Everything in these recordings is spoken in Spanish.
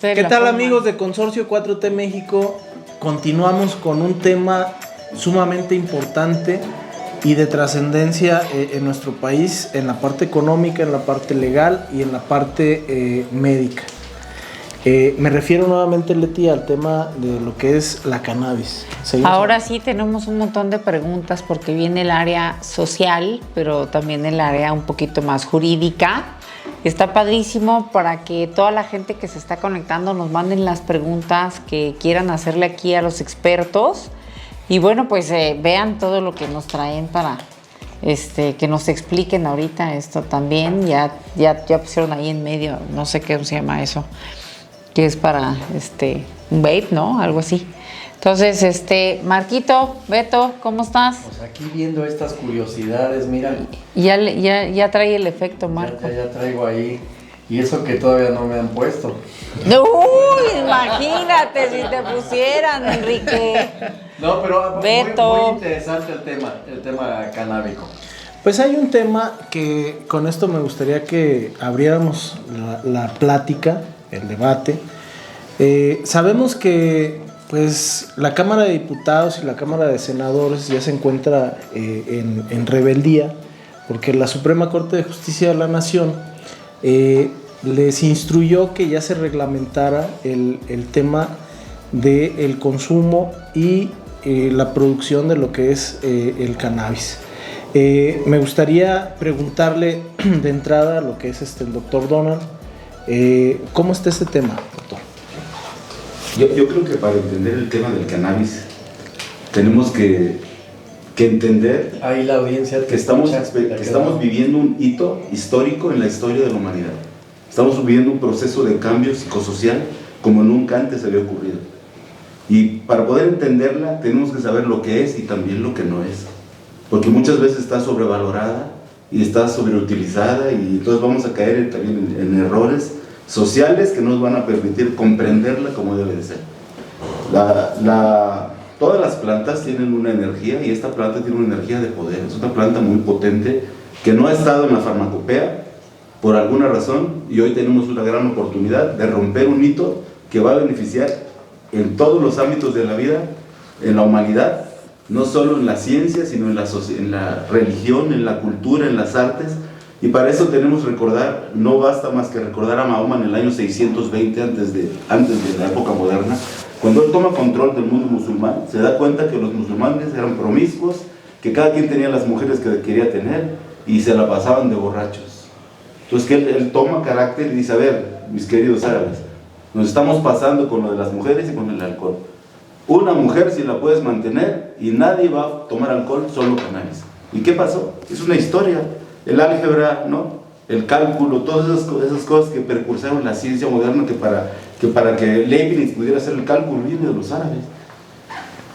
¿Qué tal, amigos de Consorcio 4T México? Continuamos con un tema sumamente importante y de trascendencia en nuestro país, en la parte económica, en la parte legal y en la parte médica. Me refiero nuevamente, Leti, al tema de lo que es la cannabis. Ahora sí tenemos un montón de preguntas porque viene el área social, pero también el área un poquito más jurídica. Está padrísimo para que toda la gente que se está conectando nos manden las preguntas que quieran hacerle aquí a los expertos. Y bueno, pues vean todo lo que nos traen para que nos expliquen ahorita esto también. Ya pusieron ahí en medio, no sé qué se llama eso, que es para un vape, ¿no? Algo así. Entonces, Marquito, Beto, ¿cómo estás? Pues aquí viendo estas curiosidades, mira. Ya trae el efecto, Marco. Ya traigo ahí. Y eso que todavía no me han puesto. ¡Uy! Imagínate si te pusieran, Enrique. No, pero Beto. Muy interesante el tema canábico. Pues hay un tema que con esto me gustaría que abriéramos la plática, el debate. Sabemos que pues la Cámara de Diputados y la Cámara de Senadores ya se encuentra en rebeldía porque la Suprema Corte de Justicia de la Nación les instruyó que ya se reglamentara el tema del consumo y la producción de lo que es el cannabis. Me gustaría preguntarle de entrada lo que es el doctor Donald, ¿cómo está este tema, doctor? Yo creo que para entender el tema del cannabis tenemos que entender ahí la audiencia que estamos viviendo un hito histórico en la historia de la humanidad. Estamos viviendo un proceso de cambio psicosocial como nunca antes había ocurrido. Y para poder entenderla tenemos que saber lo que es y también lo que no es. Porque muchas veces está sobrevalorada y está sobreutilizada y entonces vamos a caer también en errores sociales que nos van a permitir comprenderla como debe de ser. Todas las plantas tienen una energía y esta planta tiene una energía de poder. Es una planta muy potente que no ha estado en la farmacopea por alguna razón y hoy tenemos una gran oportunidad de romper un hito que va a beneficiar en todos los ámbitos de la vida, en la humanidad, no solo en la ciencia, sino en la religión, en la cultura, en las artes. Y para eso tenemos que recordar, no basta más que recordar a Mahoma en el año 620 antes de la época moderna, cuando él toma control del mundo musulmán, se da cuenta que los musulmanes eran promiscuos, que cada quien tenía las mujeres que quería tener y se la pasaban de borrachos. Entonces que él toma carácter y dice, a ver, mis queridos árabes, nos estamos pasando con lo de las mujeres y con el alcohol. Una mujer si la puedes mantener y nadie va a tomar alcohol, solo cannabis. ¿Y qué pasó? Es una historia. El álgebra, ¿no? El cálculo, todas esas cosas que precursaron la ciencia moderna que para que Leibniz pudiera hacer el cálculo viene de los árabes.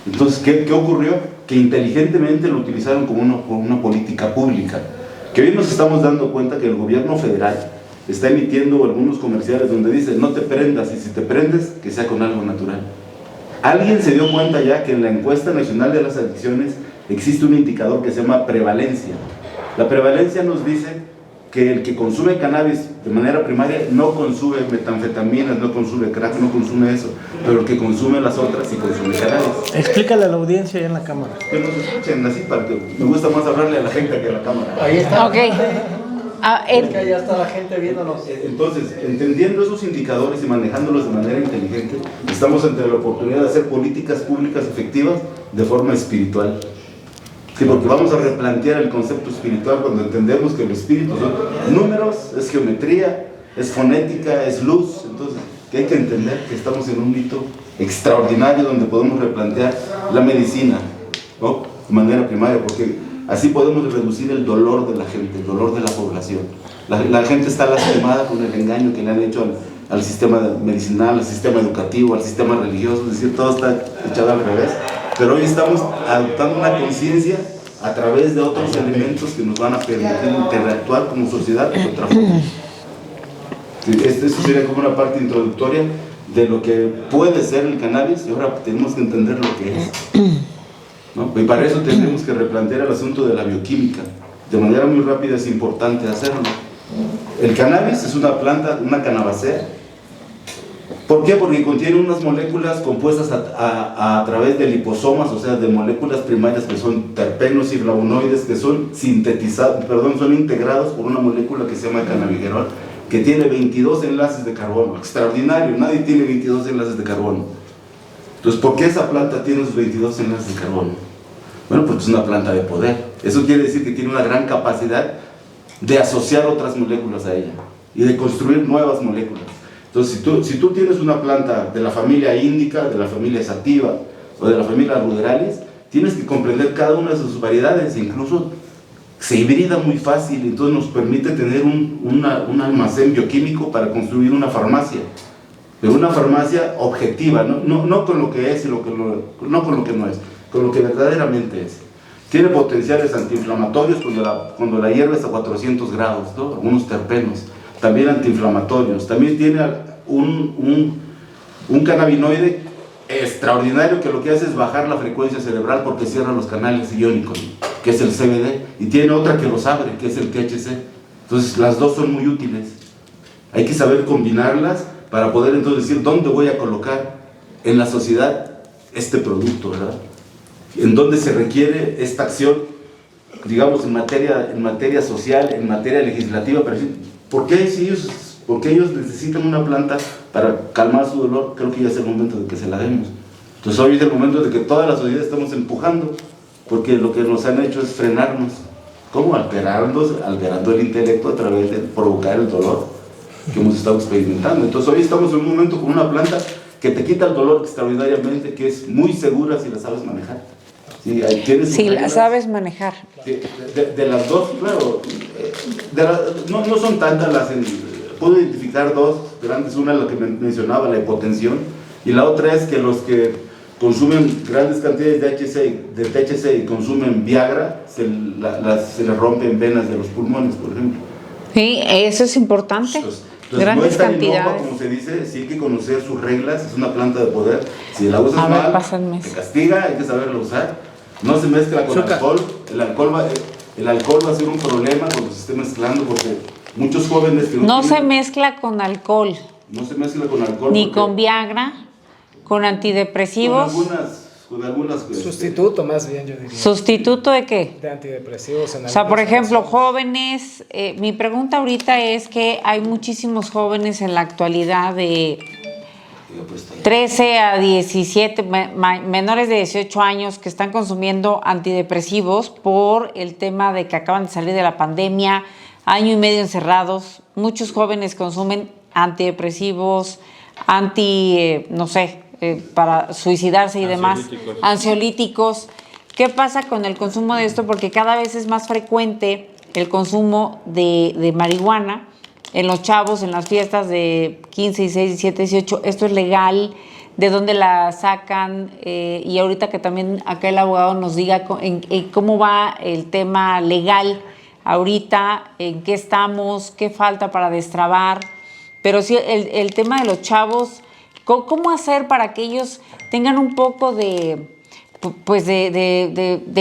Entonces, ¿qué ocurrió? Que inteligentemente lo utilizaron como una política pública. Que hoy nos estamos dando cuenta que el gobierno federal está emitiendo algunos comerciales donde dice no te prendas y si te prendes, que sea con algo natural. Alguien se dio cuenta ya que en la encuesta nacional de las adicciones existe un indicador que se llama prevalencia. La prevalencia nos dice que el que consume cannabis de manera primaria no consume metanfetaminas, no consume crack, no consume eso, pero el que consume las otras sí consume cannabis. Explícale a la audiencia ahí en la cámara. Que nos escuchen así, para que me gusta más hablarle a la gente que a la cámara. Ahí está. Ok. Es que allá está la gente viéndonos. Entonces, entendiendo esos indicadores y manejándolos de manera inteligente, estamos ante la oportunidad de hacer políticas públicas efectivas de forma espiritual. Sí, porque vamos a replantear el concepto espiritual cuando entendemos que el espíritu son números, es geometría, es fonética, es luz. Entonces, que hay que entender que estamos en un mito extraordinario donde podemos replantear la medicina, ¿no? De manera primaria, porque así podemos reducir el dolor de la gente, el dolor de la población. La gente está lastimada con el engaño que le han hecho al sistema medicinal, al sistema educativo, al sistema religioso, es decir, todo está echado al revés. Pero hoy estamos adoptando una conciencia a través de otros elementos que nos van a permitir interactuar como sociedad de otra forma. Esto sería como una parte introductoria de lo que puede ser el cannabis y ahora tenemos que entender lo que es, ¿no? Y para eso tenemos que replantear el asunto de la bioquímica. De manera muy rápida es importante hacerlo. El cannabis es una planta, una cannabacea ¿Por qué? Porque contiene unas moléculas compuestas a través de liposomas, o sea, de moléculas primarias que son terpenos y flavonoides, que son sintetizados, son integrados por una molécula que se llama cannabigerol, que tiene 22 enlaces de carbono. Extraordinario, nadie tiene 22 enlaces de carbono. Entonces, ¿por qué esa planta tiene esos 22 enlaces de carbono? Bueno, porque es una planta de poder. Eso quiere decir que tiene una gran capacidad de asociar otras moléculas a ella y de construir nuevas moléculas. Entonces, si tú tienes una planta de la familia índica, de la familia sativa o de la familia ruderalis, tienes que comprender cada una de sus variedades, incluso se hibrida muy fácil, entonces nos permite tener un almacén bioquímico para construir una farmacia, pero una farmacia objetiva, no con lo que es y no con lo que no es, con lo que verdaderamente es. Tiene potenciales antiinflamatorios cuando la hierve hasta 400 grados, ¿no? Algunos terpenos. También antiinflamatorios, también tiene un cannabinoide extraordinario que lo que hace es bajar la frecuencia cerebral porque cierra los canales iónicos, que es el CBD, y tiene otra que los abre, que es el THC. Entonces las dos son muy útiles. Hay que saber combinarlas para poder entonces decir dónde voy a colocar en la sociedad este producto, ¿verdad? En dónde se requiere esta acción, digamos, en materia social, en materia legislativa, pero ¿por qué ellos necesitan una planta para calmar su dolor? Creo que ya es el momento de que se la demos. Entonces hoy es el momento de que toda la sociedad estamos empujando, porque lo que nos han hecho es frenarnos. ¿Cómo? Alterando el intelecto a través de provocar el dolor que hemos estado experimentando. Entonces hoy estamos en un momento con una planta que te quita el dolor extraordinariamente, que es muy segura si la sabes manejar. Si la sabes manejar. De las dos, claro, no son tantas puedo identificar dos grandes, una la que mencionaba, la hipotensión, y la otra es que los que consumen grandes cantidades de THC y consumen Viagra, se les rompen venas de los pulmones, por ejemplo. Sí, eso es importante. Entonces, grandes no es tan cantidades. innova como se dice, sí hay que conocer sus reglas, es una planta de poder. Si la usas mal, te castiga, hay que saberla usar. No se mezcla con alcohol. El alcohol va a ser un problema cuando se esté mezclando, porque muchos jóvenes que no se mezcla con alcohol. No se mezcla con alcohol. Ni con Viagra, con antidepresivos. Con algunas sustituto, más bien, yo diría. ¿Sustituto de qué? De antidepresivos. O sea, por ejemplo, jóvenes, mi pregunta ahorita es que hay muchísimos jóvenes en la actualidad de 13 a 17, menores de 18 años, que están consumiendo antidepresivos por el tema de que acaban de salir de la pandemia, año y medio encerrados. Muchos jóvenes consumen antidepresivos, para suicidarse y demás, ansiolíticos. ¿Qué pasa con el consumo de esto? Porque cada vez es más frecuente el consumo de marihuana en los chavos, en las fiestas de 15, 16, 17, 18. Esto es legal. ¿De dónde la sacan? Y ahorita que también acá el abogado nos diga cómo va el tema legal ahorita, en qué estamos, qué falta para destrabar. Pero sí, el tema de los chavos, ¿cómo hacer para que ellos tengan un poco de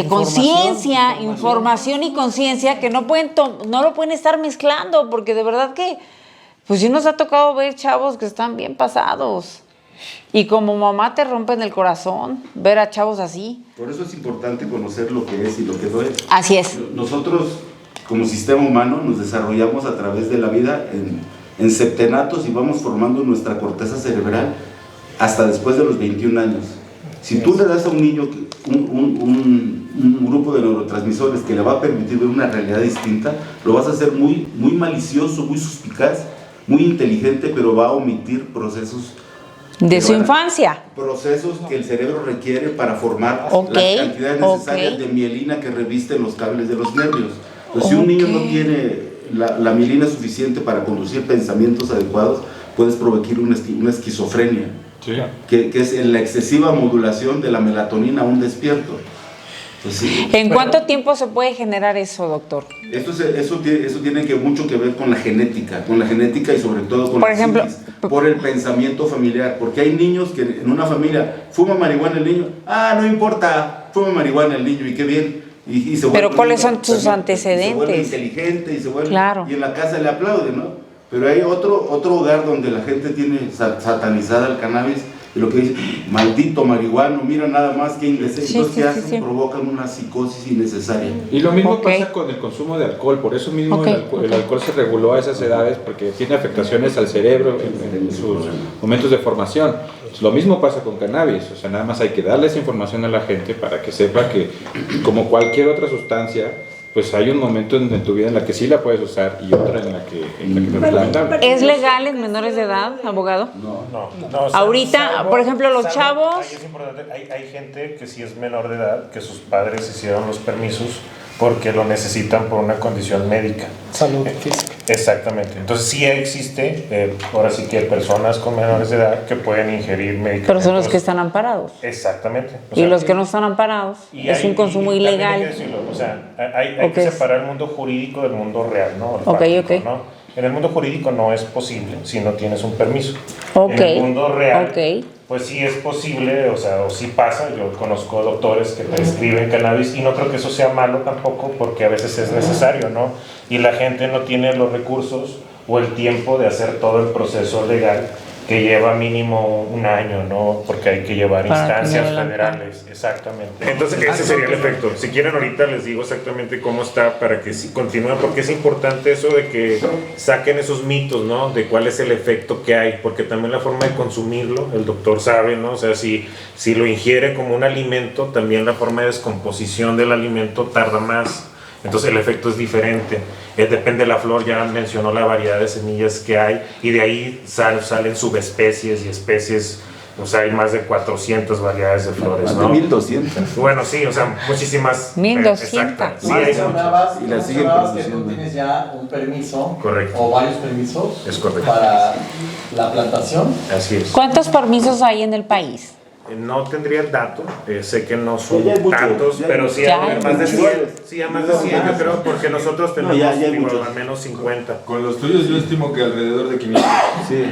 conciencia, información y conciencia, que no lo pueden estar mezclando? Porque de verdad que, pues sí nos ha tocado ver chavos que están bien pasados. Y como mamá te rompen el corazón ver a chavos así. Por eso es importante conocer lo que es y lo que no es. Así es. Nosotros, como sistema humano, nos desarrollamos a través de la vida en septenatos y vamos formando nuestra corteza cerebral hasta después de los 21 años. Si tú le das a un niño un grupo de neurotransmisores que le va a permitir ver una realidad distinta, lo vas a hacer muy, muy malicioso, muy suspicaz, muy inteligente, pero va a omitir procesos de su infancia. Procesos que el cerebro requiere para formar las cantidades necesarias de mielina que revisten los cables de los nervios. Entonces, si un niño no tiene la mielina suficiente para conducir pensamientos adecuados, puedes provocar una esquizofrenia, sí, que es la excesiva modulación de la melatonina a un despierto. Entonces, ¿En cuánto tiempo se puede generar eso, doctor? Eso tiene mucho que ver con la genética y sobre todo con por el pensamiento familiar, porque hay niños que en una familia fuma marihuana el niño, no importa, fuma marihuana el niño y qué bien. Y se pero ¿cuáles son sus antecedentes? Se vuelve inteligente y se vuelve, claro. Y en la casa le aplauden, ¿no? Pero hay otro hogar donde la gente tiene satanizada el cannabis y lo que dice, maldito marihuano, mira nada más que indecente. Entonces, ¿qué hacen? Provocan una psicosis innecesaria. Y lo mismo pasa con el consumo de alcohol, por eso mismo el alcohol se reguló a esas edades, porque tiene afectaciones al cerebro en sus momentos de formación. Lo mismo pasa con cannabis, o sea, nada más hay que darle esa información a la gente para que sepa que, como cualquier otra sustancia, pues hay un momento en tu vida en la que sí la puedes usar y otra en la que no es lamentable. ¿Es legal en menores de edad, abogado? No, Ahorita, por ejemplo, los chavos... Ahí es importante, hay gente que sí es menor de edad, que sus padres hicieron los permisos porque lo necesitan por una condición médica. Salud física. Exactamente. Entonces sí existe, ahora sí que personas con menores de edad que pueden ingerir medicamentos. Pero son los que están amparados. Exactamente. Y los que no están amparados, es un consumo ilegal. Hay que decirlo, o sea, hay que separar el mundo jurídico del mundo real, ¿no? El fáctico, ¿no? En el mundo jurídico no es posible si no tienes un permiso. En el mundo real, pues sí es posible, o sea, o sí pasa. Yo conozco doctores que prescriben cannabis y no creo que eso sea malo tampoco, porque a veces es necesario, ¿no? Y la gente no tiene los recursos o el tiempo de hacer todo el proceso legal que lleva mínimo un año, ¿no? Porque hay que llevar instancias federales. Exactamente. Entonces, ese sería el efecto. Si quieren, ahorita les digo exactamente cómo está para que sí continúen, porque es importante eso de que saquen esos mitos, ¿no? De cuál es el efecto que hay, porque también la forma de consumirlo, el doctor sabe, ¿no? O sea, si lo ingiere como un alimento, también la forma de descomposición del alimento tarda más. Entonces el efecto es diferente, depende de la flor, ya mencionó la variedad de semillas que hay y de ahí salen subespecies y especies, o sea, hay más de 400 variedades de flores, más ¿no? de 1200. Bueno, sí, o sea, muchísimas. 1200. Sí, hay y la siguen produciendo. Que tú tienes ya un permiso. Correcto. O varios permisos. Es correcto. Para la plantación. Así es. ¿Cuántos permisos hay en el país? No tendría el dato, sé que no son tantos, pero sí hay más de 100, sí hay más de 100 yo creo, porque nosotros tenemos al menos 50. Con los tuyos yo estimo que alrededor de 500. Sí.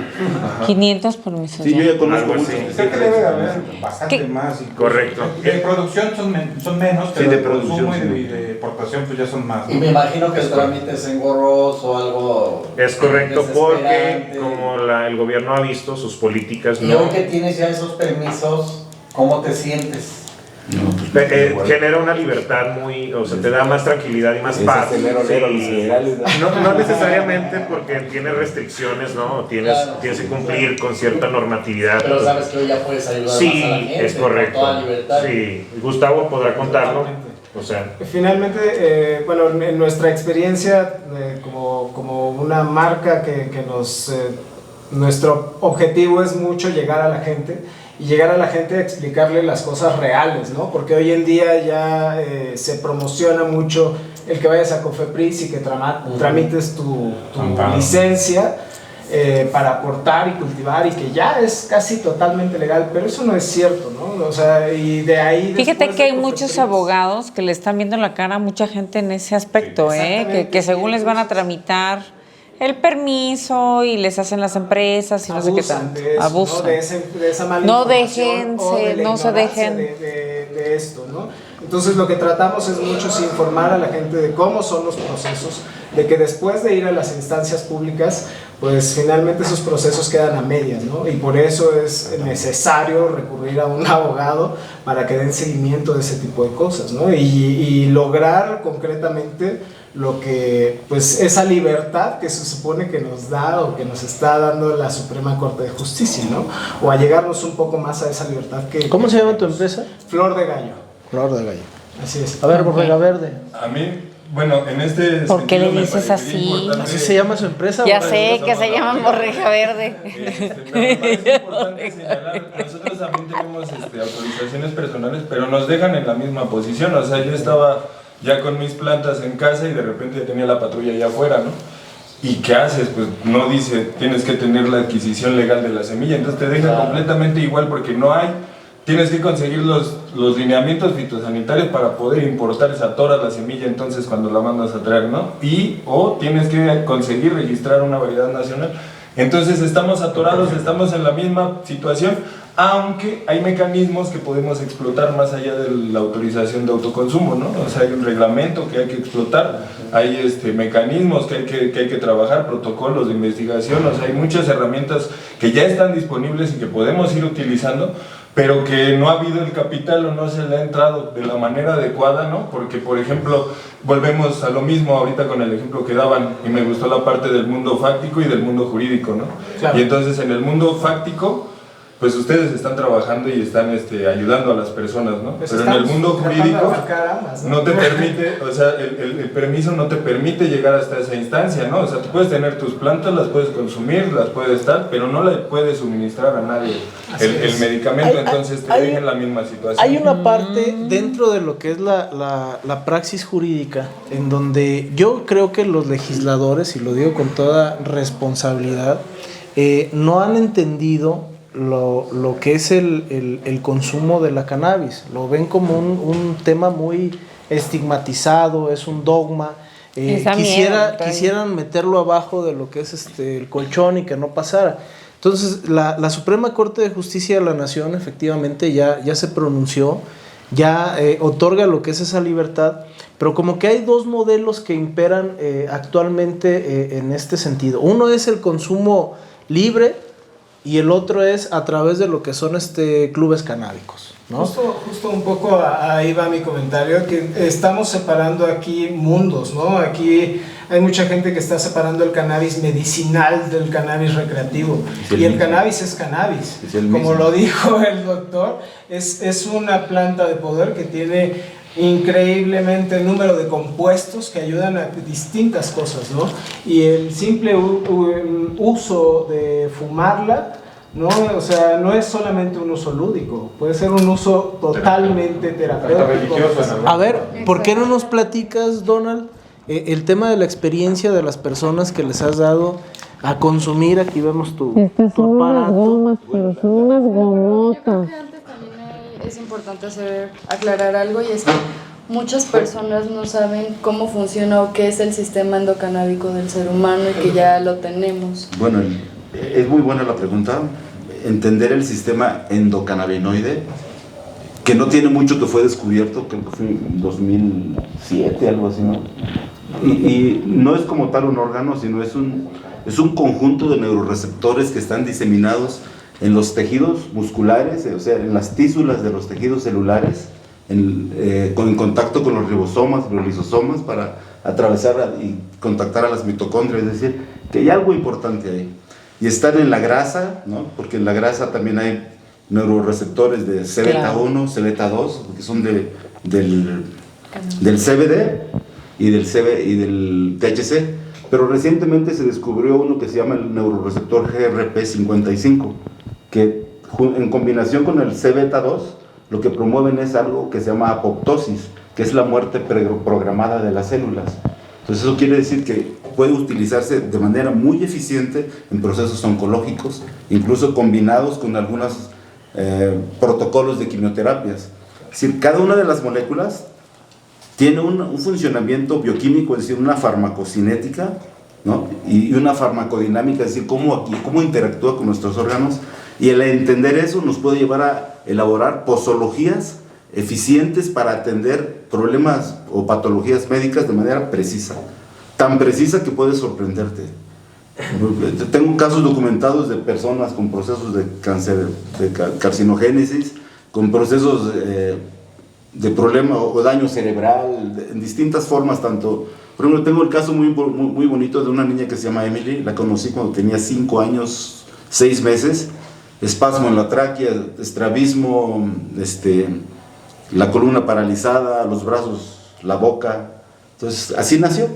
500 permisos. Sí, yo ya conozco muchos. Creo que debe haber bastante más. Correcto. De producción son menos, pero de de producción, consumo y de exportación pues ya son más. Y me imagino que el trámite es engorroso o algo. Es correcto, porque como el gobierno ha visto sus políticas. Y hoy que tienes ya esos permisos, ¿cómo te sientes? Genera una libertad muy, o sea, te da más tranquilidad y más paz. No necesariamente porque tiene restricciones, ¿no? Tienes que cumplir con cierta normatividad. Pero sabes que hoy ya puedes ayudar más a la gente. Es correcto. Con toda libertad. Sí, Gustavo podrá contarlo. O sea, finalmente, bueno, en nuestra experiencia como una marca que nuestro objetivo es mucho llegar a la gente. Y llegar a la gente a explicarle las cosas reales, ¿no? Porque hoy en día ya se promociona mucho el que vayas a Cofepris y que tramites tu licencia para aportar y cultivar y que ya es casi totalmente legal, pero eso no es cierto, ¿no? O sea, y de ahí... Fíjate que hay muchos abogados que le están viendo la cara a mucha gente en ese aspecto, que según les van a tramitar el permiso y les hacen las empresas y no sé qué tanto. Abusan. De esa mala no información no se dejen de esto, ¿no? Entonces lo que tratamos es mucho informar a la gente de cómo son los procesos, de que después de ir a las instancias públicas, pues finalmente esos procesos quedan a medias, ¿no? Y por eso es necesario recurrir a un abogado para que den seguimiento de ese tipo de cosas, ¿no? Y lograr concretamente lo que, pues, esa libertad que se supone que nos da o que nos está dando la Suprema Corte de Justicia, ¿no? O a llegarnos un poco más a esa libertad que... ¿Cómo se llama tu empresa? Flor de Gallo. Flor de Gallo. Así es. A ver, Borrega Verde. A mí, bueno, en este ¿Por qué le dices así? ¿Así se llama su empresa? Ya sé que se llama Borrega Verde. Me parece importante señalar que nosotros también tenemos autorizaciones personales, pero nos dejan en la misma posición. O sea, yo estaba ya con mis plantas en casa y de repente tenía la patrulla allá afuera, ¿no? ¿Y qué haces? Pues no dice, tienes que tener la adquisición legal de la semilla, entonces te deja completamente igual porque no hay. Tienes que conseguir los lineamientos fitosanitarios para poder importar esa tora, la semilla, entonces cuando la mandas a traer, ¿no? O tienes que conseguir registrar una variedad nacional. Entonces estamos atorados, estamos en la misma situación. aunque hay mecanismos que podemos explotar más allá de la autorización de autoconsumo, ¿no? O sea, hay un reglamento que hay que explotar, hay mecanismos que hay que trabajar, protocolos de investigación, o sea, hay muchas herramientas que ya están disponibles y que podemos ir utilizando, pero que no ha habido el capital o no se le ha entrado de la manera adecuada, ¿no? Porque, por ejemplo, volvemos a lo mismo ahorita con el ejemplo que daban, y me gustó la parte del mundo fáctico y del mundo jurídico, ¿no? Claro. Y entonces en el mundo fáctico, pues ustedes están trabajando y están ayudando a las personas, ¿no? Pues pero en el mundo jurídico ambas, ¿no? no te permite, o sea, el permiso no te permite llegar hasta esa instancia, ¿no? O sea, tú puedes tener tus plantas, las puedes consumir, las puedes estar, pero no le puedes suministrar a nadie el medicamento, entonces te dejan en la misma situación. Hay una parte dentro de lo que es la praxis jurídica, en donde yo creo que los legisladores, y lo digo con toda responsabilidad, no han entendido lo que es el consumo de la cannabis. Lo ven como un tema muy estigmatizado, es un dogma. Quisieran meterlo abajo de lo que es el colchón y que no pasara. Entonces la Suprema Corte de Justicia de la Nación efectivamente ya se pronunció, ya otorga lo que es esa libertad, pero como que hay dos modelos que imperan actualmente en este sentido. Uno es el consumo libre, y el otro es a través de lo que son clubes canábicos, ¿no? Justo un poco ahí va mi comentario, que estamos separando aquí mundos, ¿no? Aquí hay mucha gente que está separando el cannabis medicinal del cannabis recreativo, y el cannabis es cannabis, como lo dijo el doctor, es una planta de poder que tiene increíblemente número de compuestos que ayudan a distintas cosas, ¿no? Y el simple uso de fumarla, ¿no? O sea, no es solamente un uso lúdico, puede ser un uso totalmente terapéutico. A ver, ¿por qué no nos platicas, Donald, el tema de la experiencia de las personas que les has dado a consumir? Aquí vemos tu aparato. Unas gomas, pero son unas gomotas. Es importante aclarar algo, y es que muchas personas no saben cómo funciona o qué es el sistema endocanábico del ser humano, y que ya lo tenemos. Bueno, es muy buena la pregunta. Entender el sistema endocannabinoide, que no tiene mucho que fue descubierto, creo que fue en 2007, algo así, ¿no? Y no es como tal un órgano, sino es un conjunto de neuroreceptores que están diseminados en los tejidos musculares, o sea, en las tísulas de los tejidos celulares, en contacto con los ribosomas, los lisosomas, para atravesar y contactar a las mitocondrias. Es decir, que hay algo importante ahí. Y están en la grasa, ¿no? Porque en la grasa también hay neuroreceptores de CBT1, CBT2, que son del CBD y del THC. Pero recientemente se descubrió uno que se llama el neuroreceptor GRP55, que en combinación con el CBT2 lo que promueven es algo que se llama apoptosis, que es la muerte programada de las células. Entonces eso quiere decir que puede utilizarse de manera muy eficiente en procesos oncológicos, incluso combinados con algunos protocolos de quimioterapias. Es decir, cada una de las moléculas tiene un funcionamiento bioquímico, es decir, una farmacocinética, ¿no? Y una farmacodinámica, es decir, cómo interactúa con nuestros órganos, y el entender eso nos puede llevar a elaborar posologías eficientes para atender problemas o patologías médicas de manera precisa, tan precisa que puede sorprenderte. Tengo casos documentados de personas con procesos de cáncer, de carcinogénesis, con procesos de problema o daño cerebral, en distintas formas, tanto. Por ejemplo, tengo el caso muy bonito de una niña que se llama Emily. La conocí cuando tenía 5 años, 6 meses, espasmo en la tráquea, estrabismo, la columna paralizada, los brazos, la boca. Entonces, así nació.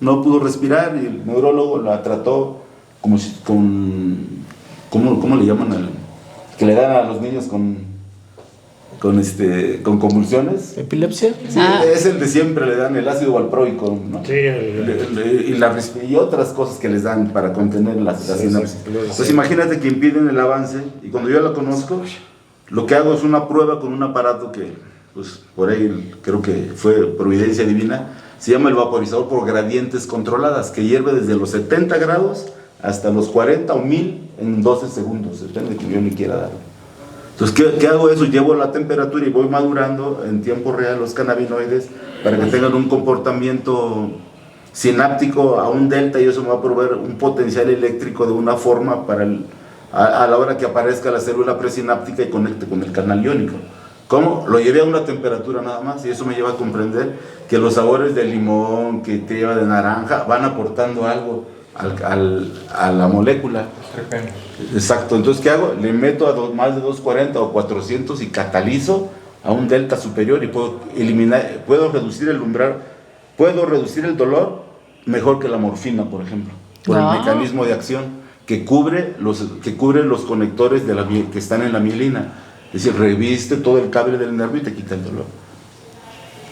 No pudo respirar y el neurólogo la trató como si ¿cómo le llaman que le dan a los niños con convulsiones? ¿Epilepsia? Sí, es el de siempre, le dan el ácido valproico, ¿no? Sí, y otras cosas que les dan para contener la sinapsis. Pues imagínate que impiden el avance, y cuando yo la conozco, lo que hago es una prueba con un aparato que, pues, por ahí creo que fue providencia divina. Se llama el vaporizador por gradientes controladas, que hierve desde los 70 grados hasta los 40 o 1000 en 12 segundos, depende de que yo le quiera dar. Entonces, ¿qué hago eso? Llevo la temperatura y voy madurando en tiempo real los cannabinoides para que tengan un comportamiento sináptico a un delta, y eso me va a proveer un potencial eléctrico de una forma a la hora que aparezca la célula presináptica y conecte con el canal iónico. ¿Cómo? Lo llevé a una temperatura nada más, y eso me lleva a comprender que los sabores de limón, que te lleva de naranja, van aportando algo a la molécula. Exacto. Entonces, ¿qué hago? Le meto a más de 240 o 400 y catalizo a un delta superior, y puedo reducir el umbral, puedo reducir el dolor mejor que la morfina, por ejemplo, por el mecanismo de acción que cubre los conectores que están en la mielina. Es decir, reviste todo el cable del nervio y te quita el dolor.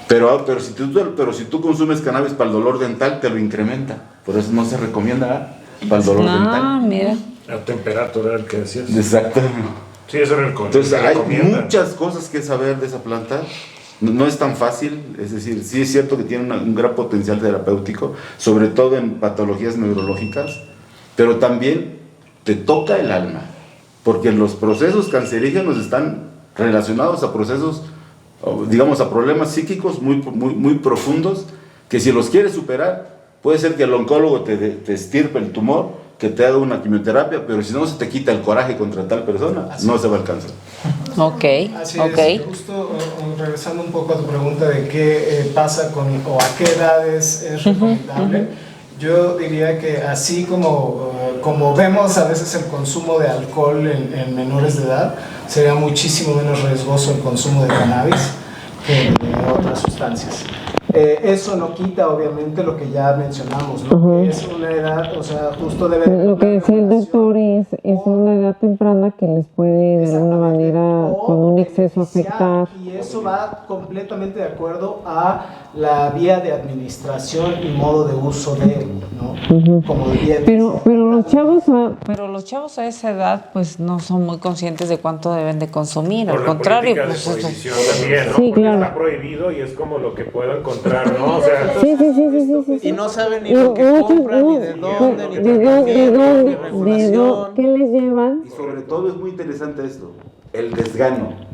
Pero si tú consumes cannabis para el dolor dental, te lo incrementa. Por eso no se recomienda para el dolor dental. Mira. La temperatura que decías. Exactamente. Sí, eso era el Entonces hay muchas cosas que saber de esa planta. No es tan fácil, es decir, sí es cierto que tiene un gran potencial terapéutico, sobre todo en patologías neurológicas, pero también te toca el alma, porque los procesos cancerígenos están relacionados a procesos, digamos, a problemas psíquicos muy profundos, que si los quieres superar, puede ser que el oncólogo te estirpe el tumor, que te haga una quimioterapia, pero si no se te quita el coraje contra tal persona, no se va a alcanzar. Ok, así ok. Es. Justo regresando un poco a tu pregunta de qué pasa o a qué edades es recomendable, yo diría que así como vemos a veces el consumo de alcohol en menores de edad, sería muchísimo menos riesgoso el consumo de cannabis que de otras sustancias. Eso no quita obviamente lo que ya mencionamos, ¿no? Que es una edad, o sea, justo debe... Lo que decía el doctor es una edad temprana que les puede de alguna manera con un exceso afectar. Y eso va completamente de acuerdo a la vía de administración y modo de uso de él, ¿no? Como bien. Pero los chavos a esa edad pues no son muy conscientes de cuánto deben de consumir, Por al contrario, la pues prohibición también, ¿no? Sí, Porque claro. está prohibido y es como lo que puedo encontrar, ¿no? O sea, Sí. Y no saben ni lo que compran, ni de dónde, ni de regulación. dónde, ¿qué les llevan? Y sobre todo es muy interesante esto, el desgano.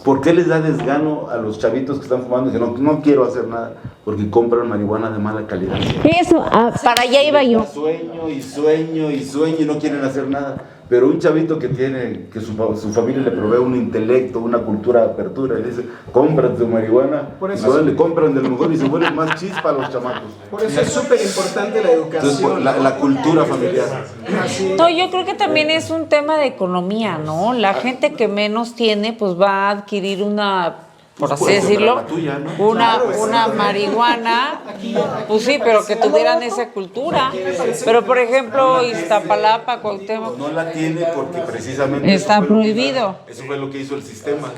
¿Por qué les da desgano a los chavitos que están fumando? Que no quiero hacer nada, porque compran marihuana de mala calidad. Eso, para allá iba yo. Sueño y no quieren hacer nada. Pero un chavito que su familia le provee un intelecto, una cultura de apertura, y le dice, compran tu marihuana, le compran de lo mejor y se vuelven más chispa a los chamacos. Por eso es súper importante la educación. Entonces, la cultura familiar. No, yo creo que también es un tema de economía, ¿no? La gente que menos tiene, pues va a adquirir una, por así decirlo, una marihuana, pues sí, pero que tuvieran esa cultura. Pero por ejemplo, Iztapalapa, Cuauhtémoc, No la tiene porque precisamente está prohibido. Eso fue lo que hizo el sistema.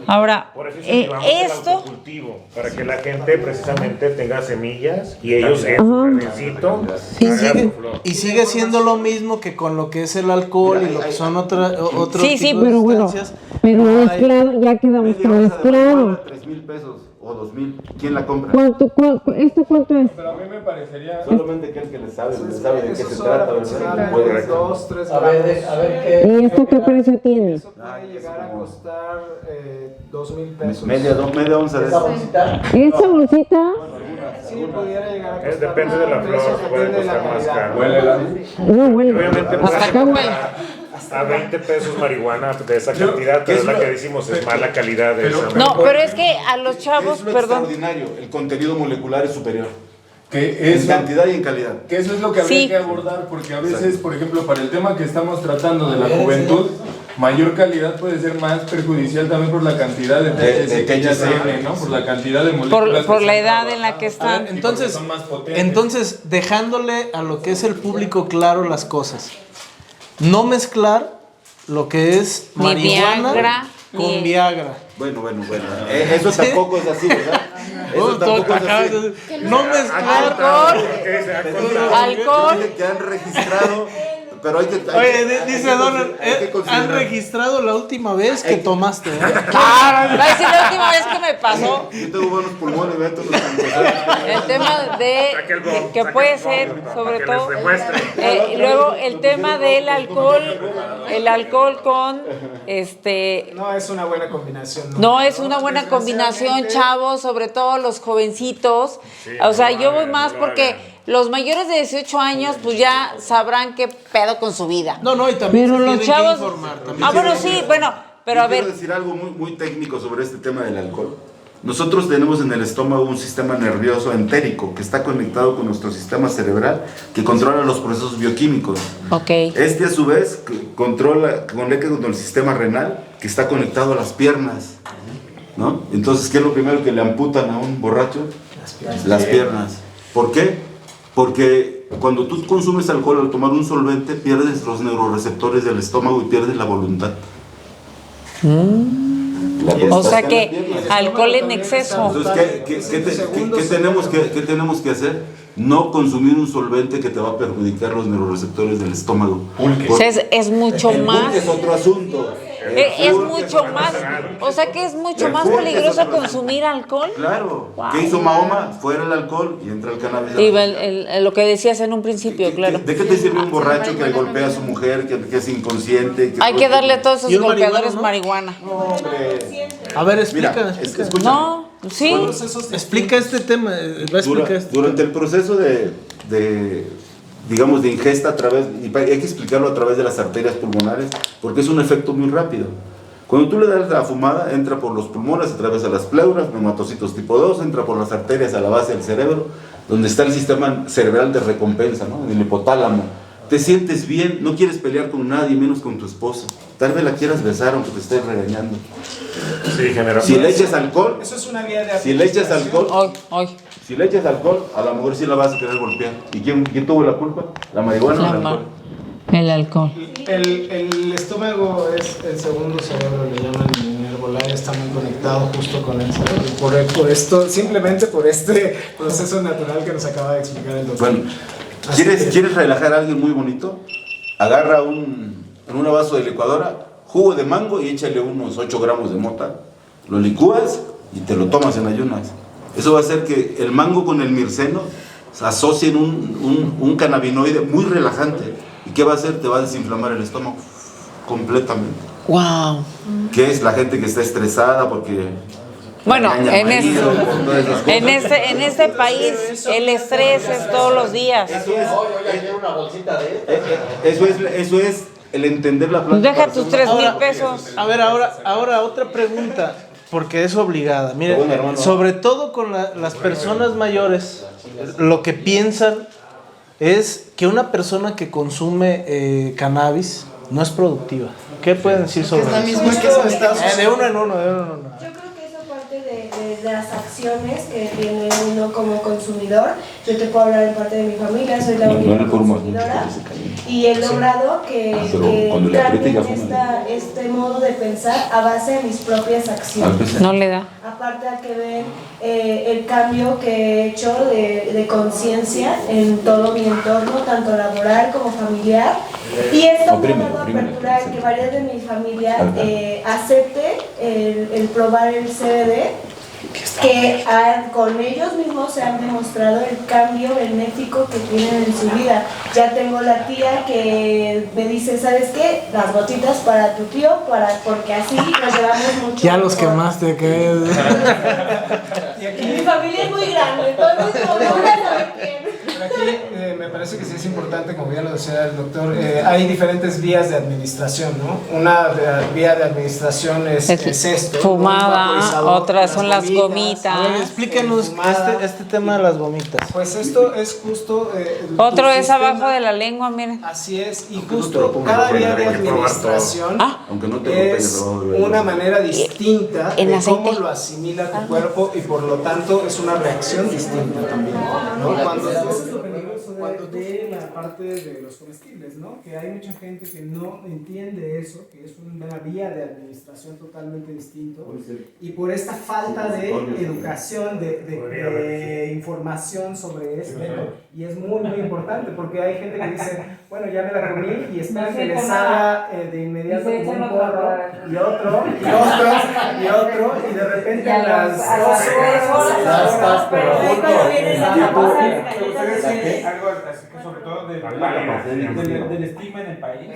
Ahora, por eso incentivamos el autocultivo, para que la gente precisamente tenga semillas y ellos en su jardincito hagan su flor. Y sigue siendo lo mismo que con lo que es el alcohol y lo que son otros Sí, tipos pero de bueno, sustancias. pero mezclado, ya quedamos con mezclado. 3,000 pesos o 2,000. ¿Quién la compra? ¿Esto cuánto es? Pero a mí me parecería... Solamente aquel que le sabe de qué se trata, ¿verdad? Puede 2-3 A ver qué... ¿Y esto qué precio tiene? Eso puede llegar a costar 2,000 pesos. Media onza de ¿Esa eso. bolsita? ¿Esa bolsita? Sí, pudiera llegar a costar. Depende de la flor, puede costar más caro. No, bueno. Obviamente hasta acá huele. a 20 pesos marihuana de esa cantidad, pero es la que decimos, es mala calidad de esa No, marihuana. pero es que a los chavos, Es lo perdón. extraordinario, el contenido molecular es superior. Que En cantidad y en calidad. Que eso es lo que habría Sí. que abordar, porque a veces, por ejemplo, para el tema que estamos tratando de la juventud, mayor calidad puede ser más perjudicial también por la cantidad de THC que ya tiene, ¿no? Por la cantidad de moléculas. Por que la se han edad en la que trabajado. están. Entonces, Son más potentes. entonces, dejándole a lo que es el público claro las cosas. No mezclar lo que es Ni marihuana Viagra, con ni- Viagra. Bueno. Eso tampoco es así, ¿verdad? Eso tampoco es así. No mezclar Alcohol. Personas Alcohol. que han registrado pero hay que... Dice Donald, ¿han registrado la última vez que tomaste? Claro, va a decir la última vez que me pasó. Yo tengo buenos pulmones, Beto. El tema de que puede ser, sobre todo, luego el tema del alcohol, el alcohol con No es una buena combinación. No es una buena combinación, chavos, sobre todo los jovencitos. O sea, yo voy más porque los mayores de 18 años pues ya sabrán qué pedo con su vida. No, y también pero los chavos que informar. Bueno, sí, bueno, pero a ver. Quiero decir algo muy técnico sobre este tema del alcohol. Nosotros tenemos en el estómago un sistema nervioso entérico que está conectado con nuestro sistema cerebral que controla los procesos bioquímicos. Okay. Este a su vez conecta con el sistema renal que está conectado a las piernas, ¿no? Entonces, ¿qué es lo primero que le amputan a un borracho? Las piernas. ¿Por qué? Porque cuando tú consumes alcohol al tomar un solvente pierdes los neuroreceptores del estómago y pierdes la voluntad. O sea que alcohol en exceso. Entonces, ¿qué tenemos que hacer? No consumir un solvente que te va a perjudicar los neuroreceptores del estómago. Es mucho más. Es otro asunto. Es mucho más. O sea que es mucho más peligroso consumir alcohol. Claro. Wow. ¿Qué hizo Mahoma? Fuera el alcohol y entra el cannabis. Y lo que decías en un principio, claro. ¿De qué te sirve un borracho que golpea a su mujer, que es inconsciente? Hay que darle a todos esos golpeadores marihuana. No, hombre. A ver, explica. Escucha. No, sí. Explica este tema. Durante el proceso de ingesta a través, y hay que explicarlo a través de las arterias pulmonares, porque es un efecto muy rápido. Cuando tú le das la fumada, entra por los pulmones, atraviesa las pleuras, neumatocitos tipo 2, entra por las arterias a la base del cerebro, donde está el sistema cerebral de recompensa, ¿no? El hipotálamo. Te sientes bien, no quieres pelear con nadie, menos con tu esposa. Tal vez la quieras besar aunque te estés regañando. Sí, generalmente. Si le echas alcohol, eso es una vía de si le echas alcohol, si le echas alcohol, a lo mejor sí la vas a querer golpear. ¿Y quién tuvo la culpa? ¿La marihuana o el alcohol? El alcohol. El estómago es el segundo cerebro, le llaman en herbolaria, está muy conectado justo con el cerebro. Por esto, simplemente por este proceso natural que nos acaba de explicar el doctor. Bueno, ¿quieres relajar a alguien muy bonito? Agarra en una vaso de licuadora jugo de mango y échale unos 8 gramos de mota. Lo licúas y te lo tomas en ayunas. Eso va a hacer que el mango con el mirceno se asocien un cannabinoide muy relajante. ¿Y qué va a hacer? Te va a desinflamar el estómago completamente. ¡Wow! ¿Qué es la gente que está estresada porque... Bueno, en este país el estrés es todos los días. Eso es el entender la planta. Deja tus 3,000 pesos. A ver, ahora otra pregunta, porque es obligada. Mire, sobre todo con las personas mayores, lo que piensan es que una persona que consume cannabis no es productiva. ¿Qué pueden decir sobre eso? De uno en uno. De las acciones que tiene uno como consumidor. Yo te puedo hablar en parte de mi familia, soy la única consumidora y he logrado que cambien este modo de pensar a base de mis propias acciones. No le da. Aparte de que ven el cambio que he hecho de conciencia en todo mi entorno, tanto laboral como familiar, y esto me ha dado apertura en que varias de mi familia acepte el probar el CBD, que con ellos mismos se han demostrado el cambio benéfico que tienen en su vida. Ya tengo la tía que me dice, ¿sabes qué? Las gotitas para tu tío, porque así nos llevamos mucho. Ya los quemaste, ¿qué? Mi familia es muy grande, entonces no voy a saber quién. Aquí me parece que sí es importante, como ya lo decía el doctor, hay diferentes vías de administración, ¿no? Una vía de administración es esto. Fumada, otras son las gomitas. A ver, explíquenos este tema de las gomitas. Pues esto es justo... Otro es abajo de la lengua, miren. Así es, y justo cada vía de administración es una manera distinta de cómo lo asimila tu cuerpo y por lo tanto es una reacción distinta también, ¿no? Cuando tú la parte de los comestibles, ¿no? Que hay mucha gente que no entiende eso, que es una vía de administración totalmente distinto, y por esta falta de educación, de información sobre esto, y es muy muy importante porque hay gente que dice, bueno, ya me la comí y espero que les haga de inmediato como un porro y otro, y de repente a las 2 horas, ustedes sí, algo así que sobre todo del estigma en el país,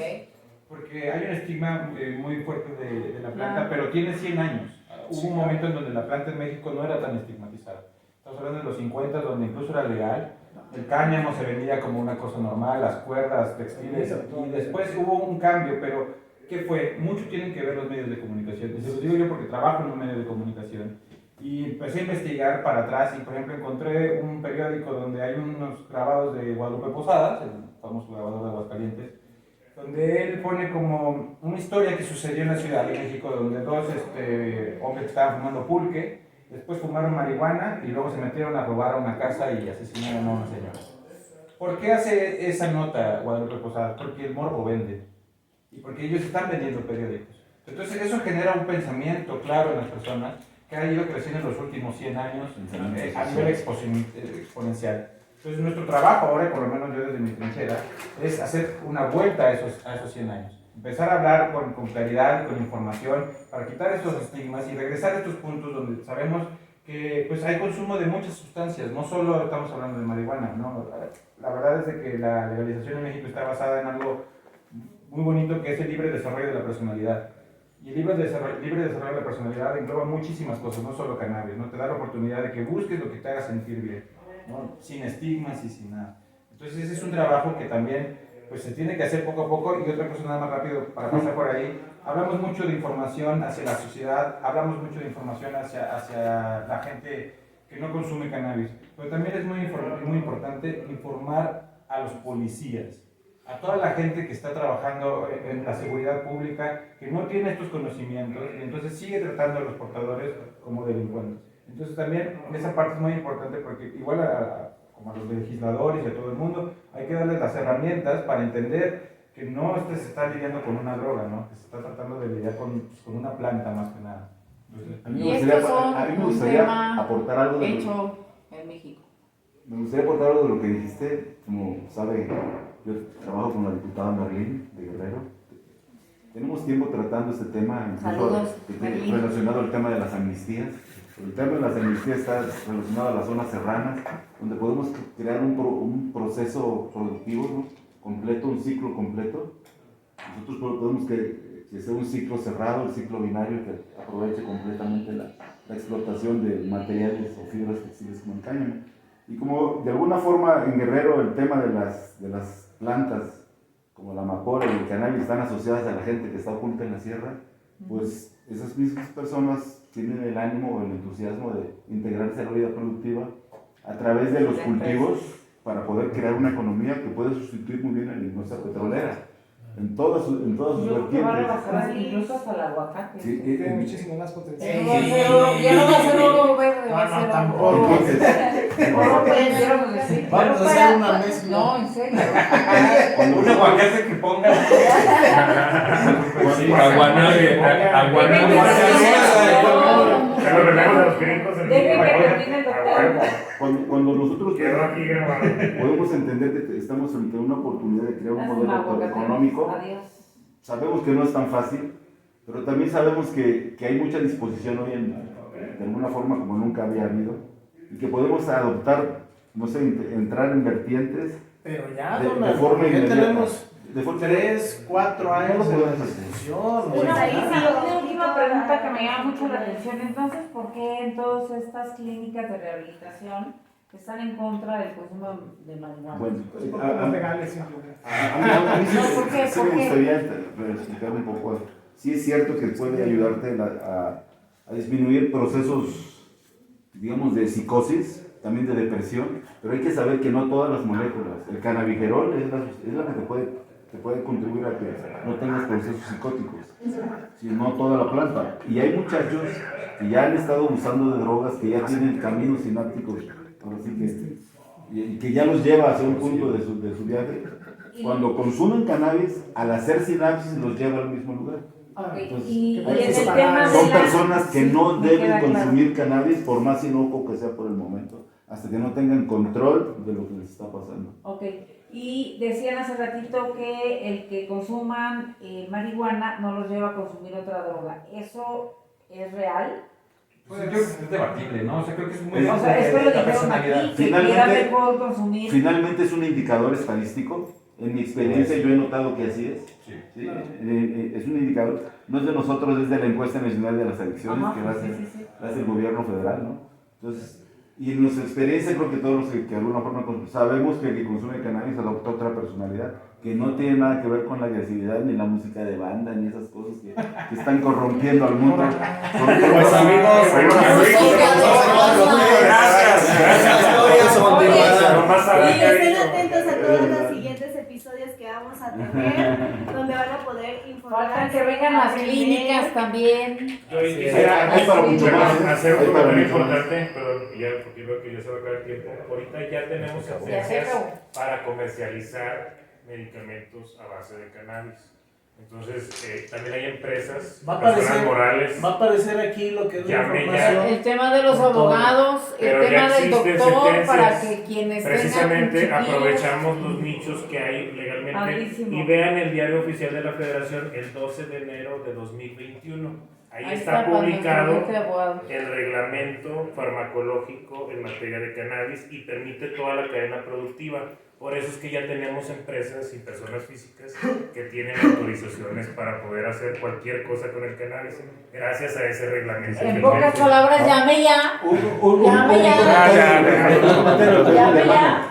porque hay un estigma muy fuerte de la planta, pero tiene 100 años. Hubo un momento en donde la planta en México no era tan estigmatizada. Estamos hablando de los 50, donde incluso era legal. El cáñamo se vendía como una cosa normal, las cuerdas textiles, y después hubo un cambio, pero ¿qué fue? Mucho tienen que ver los medios de comunicación. Y se los digo yo porque trabajo en un medio de comunicación. Y empecé a investigar para atrás y, por ejemplo, encontré un periódico donde hay unos grabados de Guadalupe Posadas, el famoso grabador de Aguascalientes, donde él pone como una historia que sucedió en la Ciudad de México, donde dos hombres estaban fumando pulque, después fumaron marihuana y luego se metieron a robar a una casa y asesinaron a una señora. ¿Por qué hace esa nota Guadalupe Posadas? Porque el morbo vende y porque ellos están vendiendo periódicos. Entonces eso genera un pensamiento claro en las personas que ha ido creciendo en los últimos 100 años a nivel exponencial. Entonces nuestro trabajo ahora, por lo menos yo desde mi trinchera, es hacer una vuelta a esos 100 años. Empezar a hablar con claridad, con información, para quitar estos estigmas y regresar a estos puntos donde sabemos que pues, hay consumo de muchas sustancias, no solo estamos hablando de marihuana, ¿no? La verdad es de que la legalización en México está basada en algo muy bonito que es el libre desarrollo de la personalidad. Y el libre desarrollo de la personalidad engloba muchísimas cosas, no solo cannabis, ¿no? Te da la oportunidad de que busques lo que te haga sentir bien, ¿no? Sin estigmas y sin nada. Entonces ese es un trabajo que también pues, se tiene que hacer poco a poco. Y otra cosa nada más rápido para pasar por ahí, hablamos mucho de información hacia la sociedad, hablamos mucho de información hacia la gente que no consume cannabis, pero también es muy importante informar a los policías, a toda la gente que está trabajando en la seguridad pública, que no tiene estos conocimientos y entonces sigue tratando a los portadores como delincuentes. Entonces también esa parte es muy importante porque igual como a los legisladores y a todo el mundo, hay que darles las herramientas para entender que no se está lidiando con una droga, ¿no? Que se está tratando de lidiar con una planta más que nada. Entonces, a mí me gustaría aportar algo hecho en México. Me gustaría aportar algo de lo que dijiste. Como sabe, yo trabajo con la diputada Merlín de Guerrero. Tenemos tiempo tratando este tema, incluso relacionado al tema de las amnistías. El tema de las amnistías está relacionado a las zonas serranas, donde podemos crear un proceso productivo, ¿no? Completo, un ciclo completo. Nosotros podemos que sea un ciclo cerrado, el ciclo binario que aproveche completamente la explotación de materiales o fibras textiles como el cáñamo. Y como de alguna forma en Guerrero el tema de las plantas como la amapola y el cannabis están asociadas a la gente que está oculta en la sierra, pues esas mismas personas tienen el ánimo o el entusiasmo de integrarse a la vida productiva a través de los cultivos para poder crear una economía que puede sustituir muy bien a la industria petrolera en todas sus vertientes. Incluso hasta el aguacate. Sí, tiene muchísimo más potencial. Ya no va a ser oro verde, va a ser tampoco. Oro verde. Vamos a hacer una mezcla. No, en serio. Un aguacate que ponga Cuando nosotros podemos entender que estamos ante una oportunidad de crear un modelo económico, sabemos que no es tan fácil, pero también sabemos que hay mucha disposición hoy de alguna forma como nunca había habido, y que podemos adoptar, no sé, entrar en vertientes pero ya, de forma inmediata. Tenemos 3, 4 años de discusión. Una última pregunta que me llama mucho la atención. Entonces, ¿por qué en todas estas clínicas de rehabilitación están en contra del consumo de marihuana? Bueno, los legales simplemente. A mí sí me gustaría explicar un poco. Sí es cierto que puede ayudarte a disminuir procesos, digamos, de psicosis, también de depresión, pero hay que saber que no todas las moléculas, el cannabigerol es la que te puede contribuir a que no tengas procesos psicóticos, sino toda la planta. Y hay muchachos que ya han estado usando de drogas, que ya tienen caminos sinápticos, y que ya los lleva hacia un punto de su viaje. Cuando consumen cannabis, al hacer sinapsis los lleva al mismo lugar. Entonces, son personas que no deben consumir cannabis, por más inocuo que sea por el momento. hasta que no tengan control de lo que les está pasando. Ok, y decían hace ratito que el que consuman marihuana no los lleva a consumir otra droga. ¿Eso es real? Pues yo creo que es debatible, ¿no? O sea, creo que es muy... O sea, esto lo dijeron aquí, que era mejor consumir... Finalmente es un indicador estadístico. En mi experiencia yo he notado que así es. Sí. ¿Sí? Es un indicador, no es de nosotros, es de la encuesta nacional de las adicciones. Ajá, que va a hacer el gobierno federal, ¿no? Entonces, y en nuestra experiencia creo que todos los que de alguna forma sabemos que el que consume cannabis adopta otra personalidad que no tiene nada que ver con la agresividad ni la música de banda ni esas cosas que están corrompiendo al mundo. Pues amigos, y estén atentos a todos los siguientes episodios que vamos a tener, donde van a poder informar. Faltan que vengan las clínicas también. Yo quisiera hacer un comentario importante, perdón, ya, porque creo que ya se va a acabar el tiempo. Ahorita ya tenemos licencias para comercializar medicamentos a base de cannabis. Entonces, también hay empresas, personas morales. Va a aparecer aquí lo que es la información. El tema de los abogados, el tema del doctor, para que quienes precisamente tengan aprovechamos los nichos que hay legalmente. Padrísimo. Y vean el diario oficial de la Federación el 12 de enero de 2021. Ahí está publicado el reglamento farmacológico en materia de cannabis y permite toda la cadena productiva. Por eso es que ya tenemos empresas y personas físicas que tienen autorizaciones para poder hacer cualquier cosa con el cannabis gracias a ese reglamento. En pocas palabras, llame ya. Llame ya.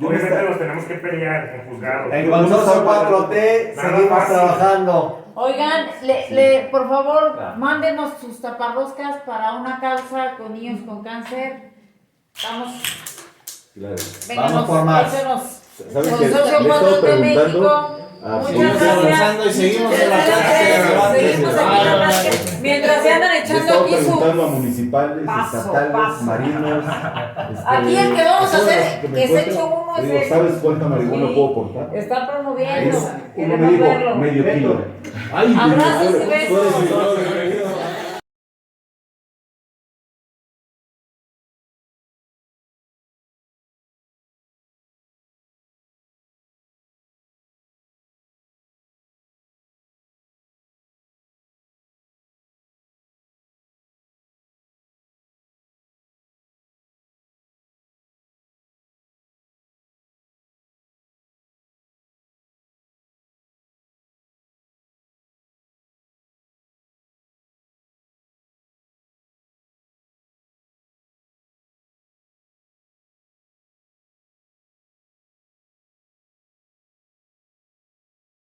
Obviamente los tenemos que pelear en juzgados. En Consorcio 4T seguimos trabajando. Oigan, por favor, mándenos sus taparroscas para una causa con niños con cáncer. Claro. Vamos por más. ¿Sabes qué? Le he estado preguntando. Muchas gracias. Y seguimos en la clase. Mientras se andan echando aquí preguntando a municipales, estatales, marinos. Aquí el que vamos a hacer que se eche uno es el. ¿Sabes cuánta marihuana puedo portar? Está promoviendo. Uno me dijo medio kilo. Abrazos y besos.